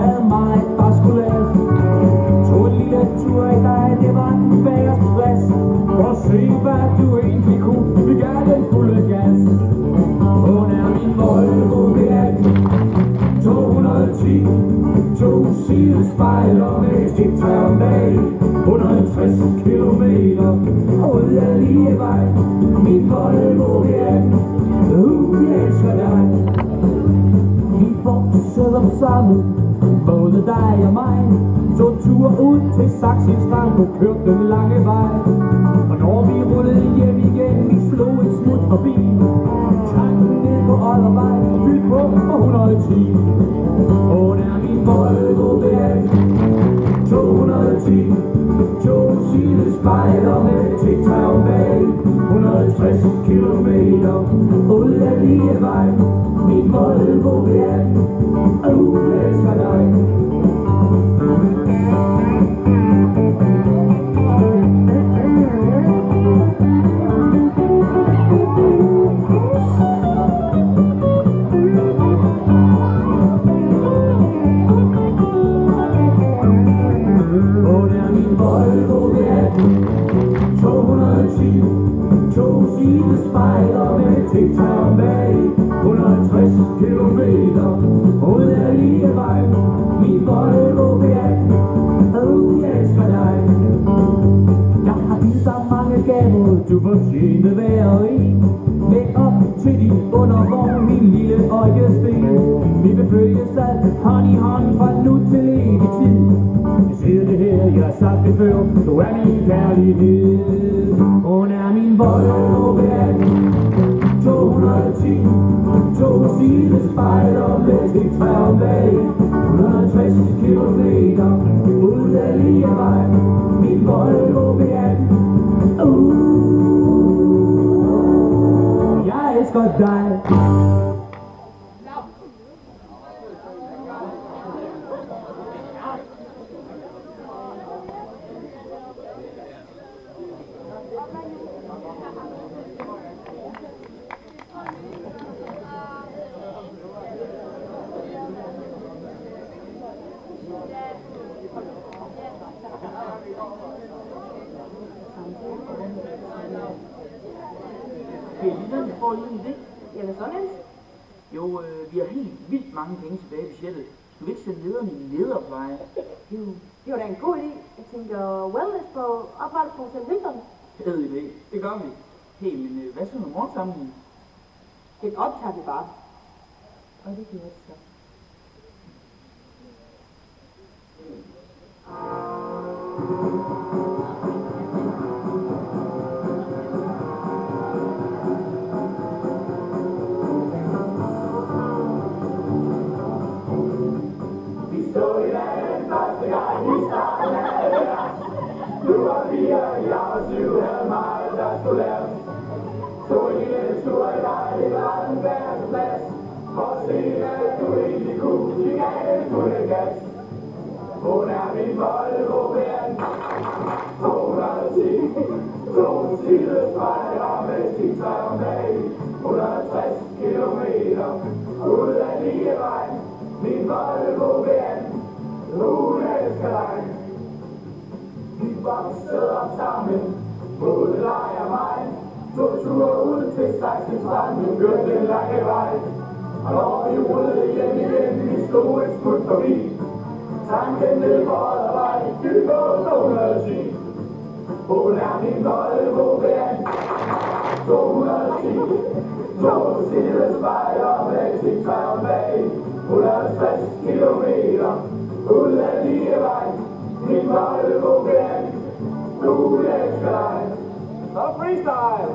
havde mig bare skulle lade. Tog en lille tur i dig, det var den bagerste plads. For at se hvad du egentlig kunne, vi gav den fulde gas. Hun er min Volvo V18 210, 2 sidespejler med sit træer bag. 150 kilometer ud af lige vej. Min Volvo V18, jeg elsker dig. Vi fortsætter sammen, både dig og mig. Så tur ud til Saxen Strand og kørte den lange vej. Og når vi rullede hjem igen, vi slog et smut forbi. Tanken ned på Oddervej, fyldt på 110. Hun er min Volvo V18 210, 2 sidespejler med tic-tac bag. 150 kilometer ud af lige vej. Min Volvo V18, jeg elsker dig. Spejder med tic-tac bag. 150 kilometer ud af lige vej. Min Volvo V18, jeg elsker dig. Jeg har givet dig mange gaver, du fortjente hver en. Med op til din undervogn, min lille øjesten. Vi vil følges ad hånd i hånd fra nu til evig tid. Jeg siger det her, jeg har sagt det før, du er min kærlighed. Hun er min Volvo V18 210, 2 sidespejler med tic-tac bag. 150 kilometer ud af lige vej. Min Volvo V18, jeg elsker dig. Får lige en idé? Jamen sådan. Jo, vi har helt vildt mange penge tilbage i budgettet. Du vil ikke sende lederen i lederpleje? Jo, det var da en god idé. Jeg tænker wellness på oprettelse på St. Vinton. Fed idé. Det gør vi. Hey, men hvad så med morgensamlingen? Det optager vi bare. Og det kan jeg så. Hun er min Volvo V18 210, 2 sidespejler med tic-tac bag. 160 kilometer ud af lige vej. Min Volvo V18, hun elsker dig. Vi voksede op sammen, både dig og mig. Tog ture ud til Saxen Strand, nu kørte den lange vej. Og når vi rullede hjem igen, vi stod et smut forbi. Tanken ned på Oddervej, fyldt på 110. Hun er min Volvo V18 210, 2 sidespejler med tic-tac bag. 150 kilometer ud af lige vej. Min Volvo V18, nu elsker dig. Så freestyle!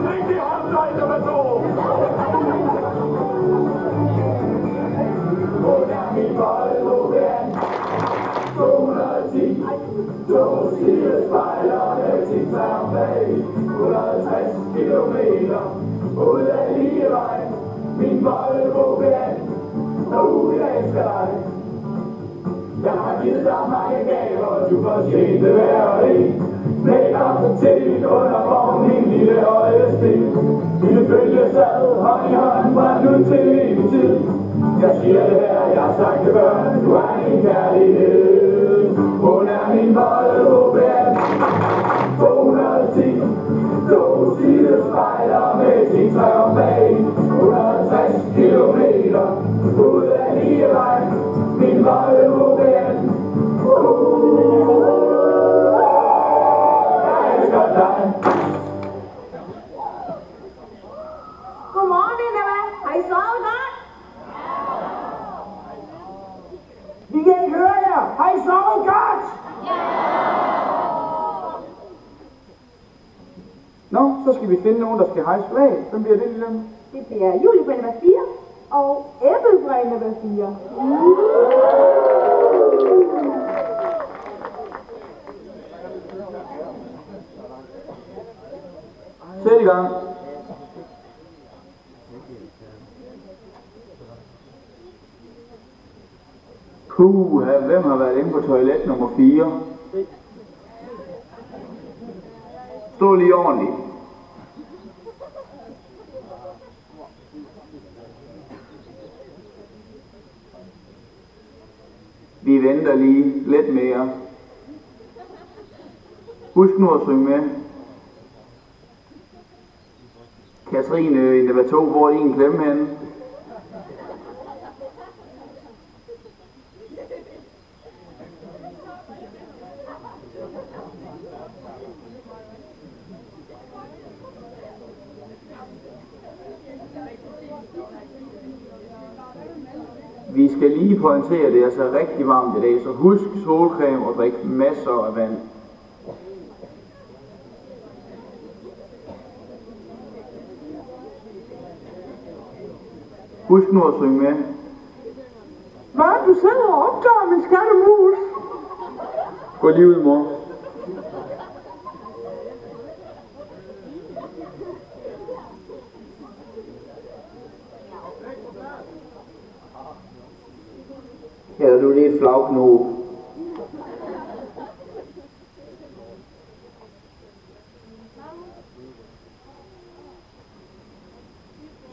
Rigtig håndløg nummer 2! Hun er min Volvo V18 210, 2 sidespejler med tic-tac bag. 150 kilometer ud af lige vej. Min Volvo V18, jeg elsker dig. Jeg har givet dig mange gaver, du fortjente hver en. Make sad hånd i hånd fra nu til evig tid. Jeg siger det her, jeg har sagt det før, du er min kærlighed. Hun er min boldhovedband, 210. To sidespejler med sin træer bag, 160 kilometer ud af lige vej, min boldhovedband. Jeg elsker dig. Godmorgen, Eva. Har I sovet godt? Vi kan ikke høre jer. Har I sovet godt? Nå, så skal vi finde nogen, der skal hejse flag. Hvem bliver det, Lille? Det bliver Julie på NV 4 og Ebbe på NV 4. Sæt i gang. Puha, hvem har været inde på toilet nummer 4? Stå lige ordentligt. Vi venter lige lidt mere. Husk nu at synge med. Katrine, i NV 2, hvor er din klemme henne? Vi skal lige pointere, det er så rigtig varmt i dag, så husk solcreme og drik masser af vand. Husk nu at synge med. Hvad? Du sidder og optager min skattemus. Gå lige ud, mor. Her er du lige et flagknob.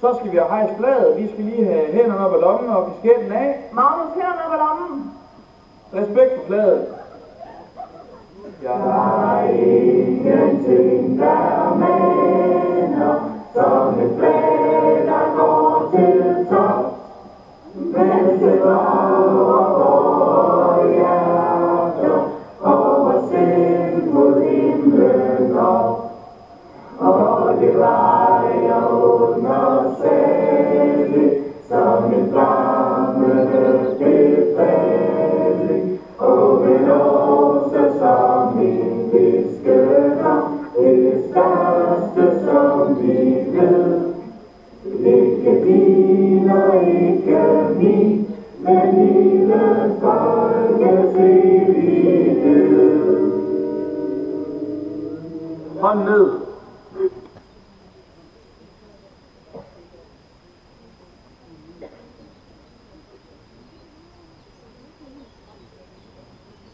Så skal vi have hejst flaget. Vi skal lige have hænderne op ad lommen og kasketten af. Magnus, hænderne op ad lommen. Respekt for flaget. Jeg har ingenting, der minder som et flag, der går til top. Mens det drager over hjertet, over sind mod himlen op. Og det vejer under sættet, som en flammende befaling. Og vil også som en fiskedam, det største som vi ved. Ikke din og ikke min, men hele folkets evighed. Hånd ned.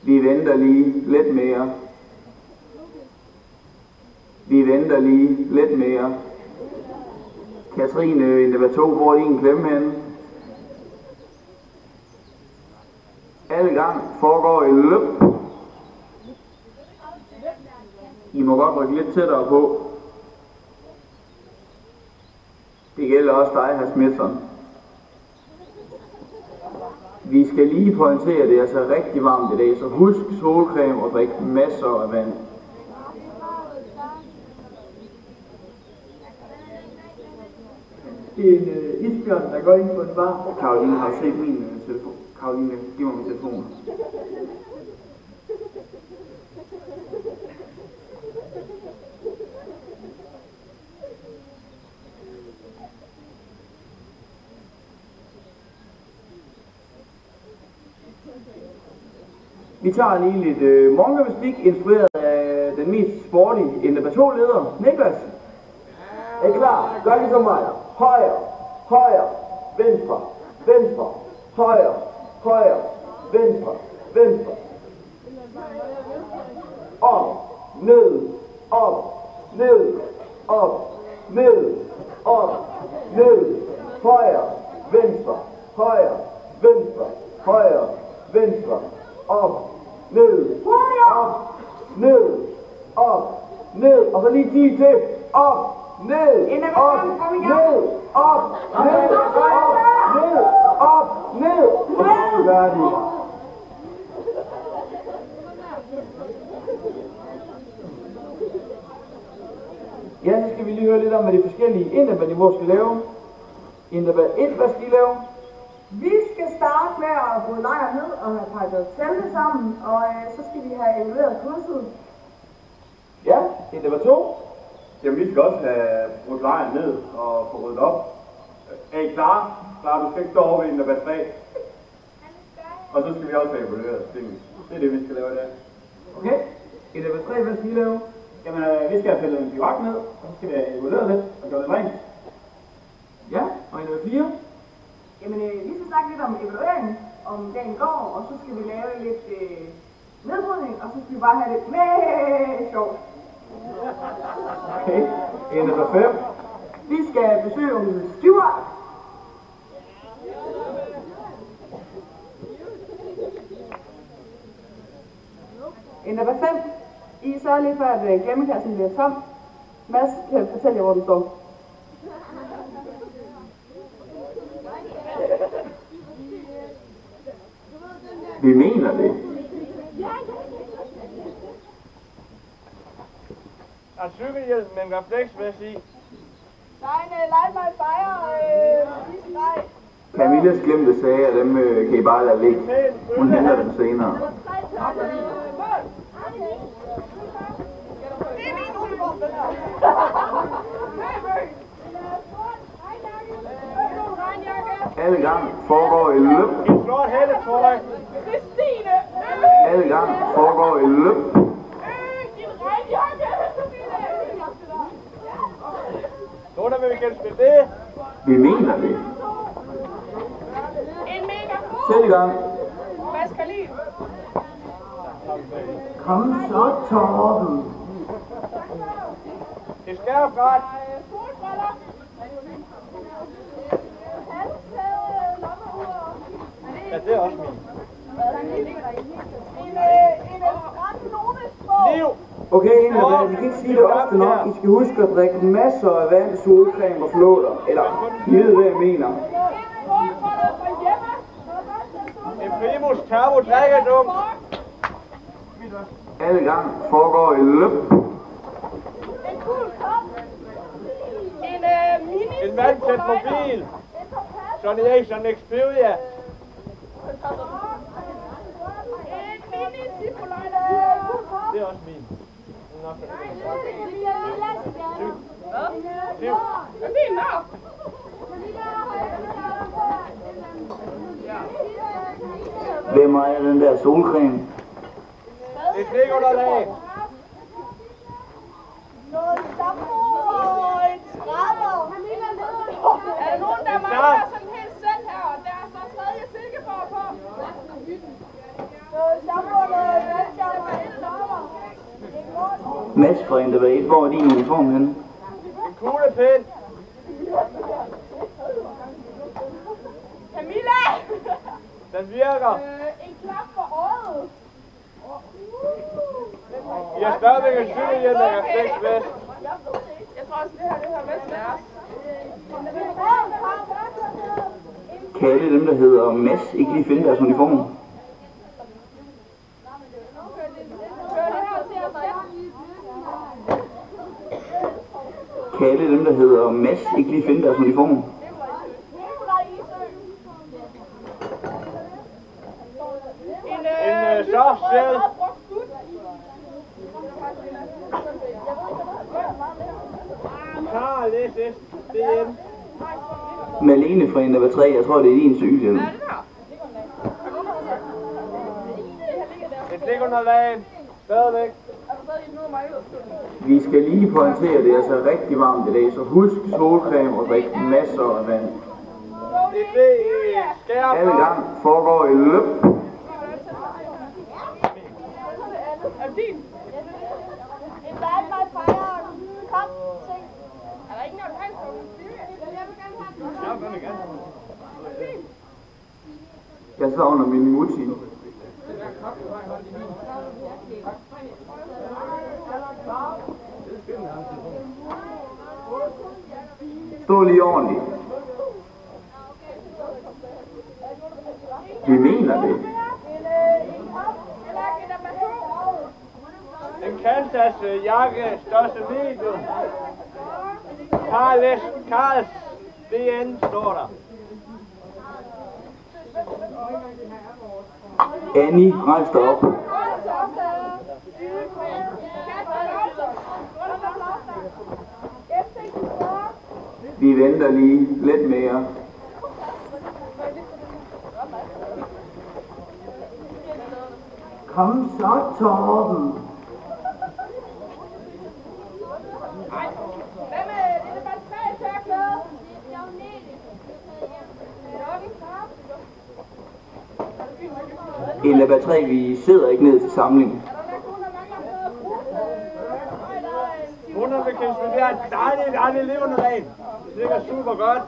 Vi venter lige lidt mere. Vi venter lige lidt mere. Katrine, i NV 2, hvor er din klemme henne? Alle gang foregår i løb. I må godt rykke lidt tættere på. Det gælder også dig, hr. Smithson. Vi skal lige pointere, det er så rigtig varmt i dag, så husk solcreme og drik masser af vand. Det er en isbjørn, der går ind på en bar. Karoline, har du set min telefon? Karoline, giv mig min telefon. Vi tager lige lidt morgengymnastik, instrueret af den mest sportige NV 2-leder, Niklas. Er I klar? Gør ligesom mig. Højre, højre, venstre, venstre, højre, højre, venstre, venstre. Op, ned, op, ned, op, ned, op, ned, højre, venstre, højre, venstre, højre, venstre, op, ned, op, ned, op, ned, og så lige 10 til, op, ned, op, ned, op, ned, op, ned, og så er vi færdige. Ja, så skal vi lige høre lidt om, hvad de forskellige intervalniveauer skal lave. Interval 1, hvad skal I lave? Vi skal starte med at bryde lejr ned og have pakket telte sammen, og så skal vi have evalueret kurset. Ja, interval 2. Jamen, vi skal også have brudt lejren ned og få ryddet op. Er I klar? Klar, du skal ikke stå over ved interval 3. Og så skal vi også have evalueret tingene. Det er det, vi skal lave i dag. Okay, interval 3, hvad skal I lave? Jamen, vi skal have fældet en birak ned, og så skal vi have evalueret lidt og gøre det rent. Ja, og interval 4. Jamen, vi skal snakke lidt om evaluering, om dagen går, og så skal vi lave lidt nedbrydning, og så skal vi bare have det med sjovt. Okay, interval 5. Vi skal besøge onkel Stuart. Interval 5. I sørger lige for, at glemmekassen bliver tom. Mads kan fortælle jer, hvor den står. Vi mener det. Der er cykelhjelm med en refleksvest i. Der er en Light My Fire isgrej. Camillas glemte sager, dem kan I bare lade ligge. Hun henter dem senere. Det er min uniform, den her. Alle gang foregår i løb. En flot hættetrøje. Christine! Alle gang foregår i løb. Din regnjakke! Så der vil vi genspille det. Vi mener det. En megafon! Sæt i gang. Hvad skal lige? Kom så, Torben. Det skal jo godt. Solbriller! Ja, det er også min. En strandnotesbog! Liv! Okay, interval. Vi kan ikke sige det ofte nok. I skal huske at drikke masser af vand, solcreme og flåter. Eller, I ved, hvad jeg mener. En frugtfolder fra hjemme! En primus turbo drikkedum. Alle gang foregår i løb. En cool kop! En mini En vandtæt mobil. Sony Ericsson Xperia. En mini zippoliner! Det er også min. Nå, Hvad? Er det en nørd? Hvem ejer den der solcreme? et slikunderlag. Noget shampoo og en skrabber. Er der nogen, der mangler sådan en hel sæt her, og der er så tredje silkeborg på? Noget shampoo og noget vandshampoo og et skrabber. Mads fra Interval, hvor er din uniform henne? En kuglepind. Camilla! Den virker. En klap for øjet. I har stadigvæk en cykelhjelm, der kan flex vest. Jeg tror også, det her vest er os. Kan alle dem, der hedder Mads, ikke lige finde deres uniform? Kør det her til os selv. Kan alle dem, der hedder Mads, ikke lige finde deres uniform? En softshell. Karl, det er hjemme. Malene fra Interval 3, jeg tror det er din cykelhjelm. Et slikunderlag. Stadigvæk. Vi skal lige pointere, det er altså rigtig varmt i dag, så husk solcreme og drik masser af vand. Det er skærp. Alle gang foregår i løb. Er det din? En Light My Fire. Kom, ting. Er der ikke noget tegn på? Jeg savner min mutti. Stå lige ordentligt. Vi mener det. En Kansas jakke, største medium. Karls DN står der. Annie, rejs dig op. Vi venter lige lidt mere. Kom så, Torben. Hvad med lille balletræ-tørklæde? En af 3, vi sidder ikke ned til samling. Hun har bekendt med det her dejligt levende ren. Det ligger super godt.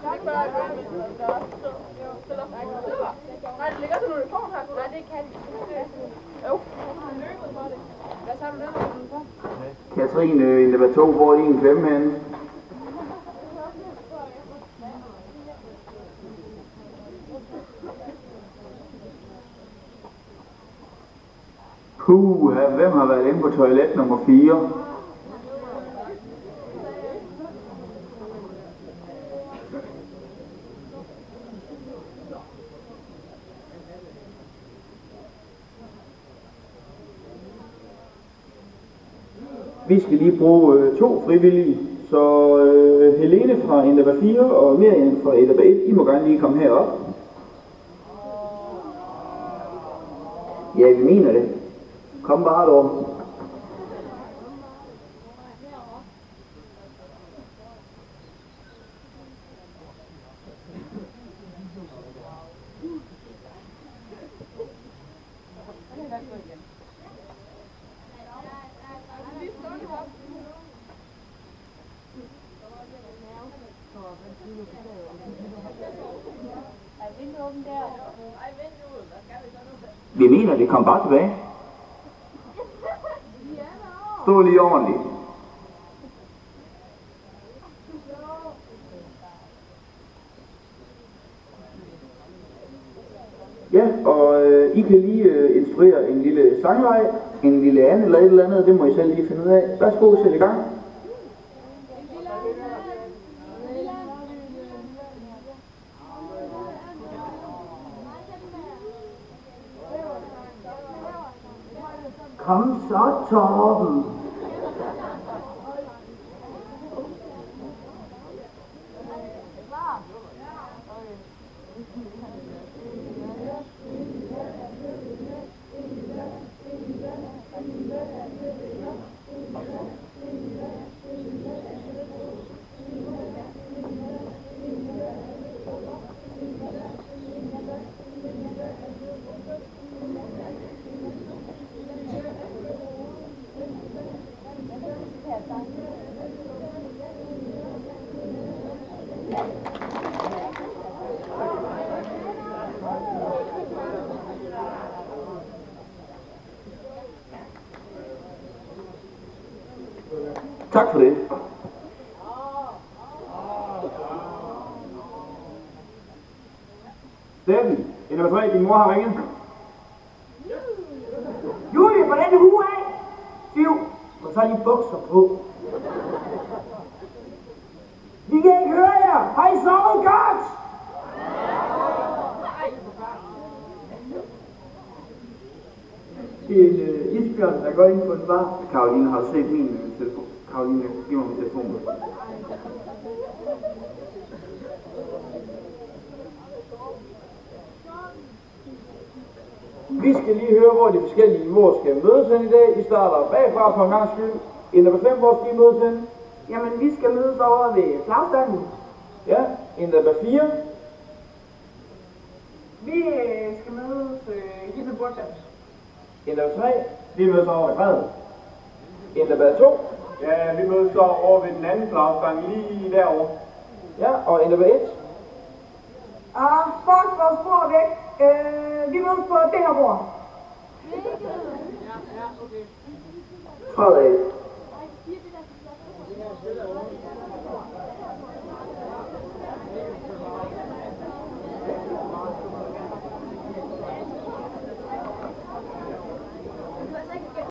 Nej, det ligger sådan nogle form her. Nej, det kan de. Jo. Hvad så med den? Katrine, en af 2, hvor en klemme henne. Hvem har været inde på toilet nummer 4? Vi skal lige bruge 2 frivillige, så Helene fra Endaba 4 og Miriam fra Endaba 1, I må gerne lige komme herop. Ja, vi mener det. Kom bare dog. Vi mener det. Kom bare tilbage. Stå lige ordentligt. Ja, og I kan lige instruere en lille sangleg, en lille anden eller et eller andet, det må I selv lige finde ud af. Værsgo, sæt i gang. Kom så, Torben. Tak for det. Steffen, en af 3, din mor har ringet. Julie, hvordan er du af? Siv, og så lige bukser på. Vi kan ikke høre jer. Har I sovet godt? Det er en isbjørn, der går ind på en bar. Karoline, har du set min telefon? Karoline, giv mig min telefon. Vi skal lige høre, hvor de forskellige niveauer skal mødes hen i dag. Vi starter bagfra for en gang skyld. Endda 5, hvor skal I mødes hen? Jamen, vi skal mødes over ved flagstangen. Ja, endda 4. Vi skal mødes i ved bordsjans. Endda 3. Vi mødes over ved træet. Endda 2. Ja, vi mødes så over ved den anden flagstang lige derovre. Ja, og endda 1. Fuck vores spor væk. Vi mødes på det her bord. Frederik.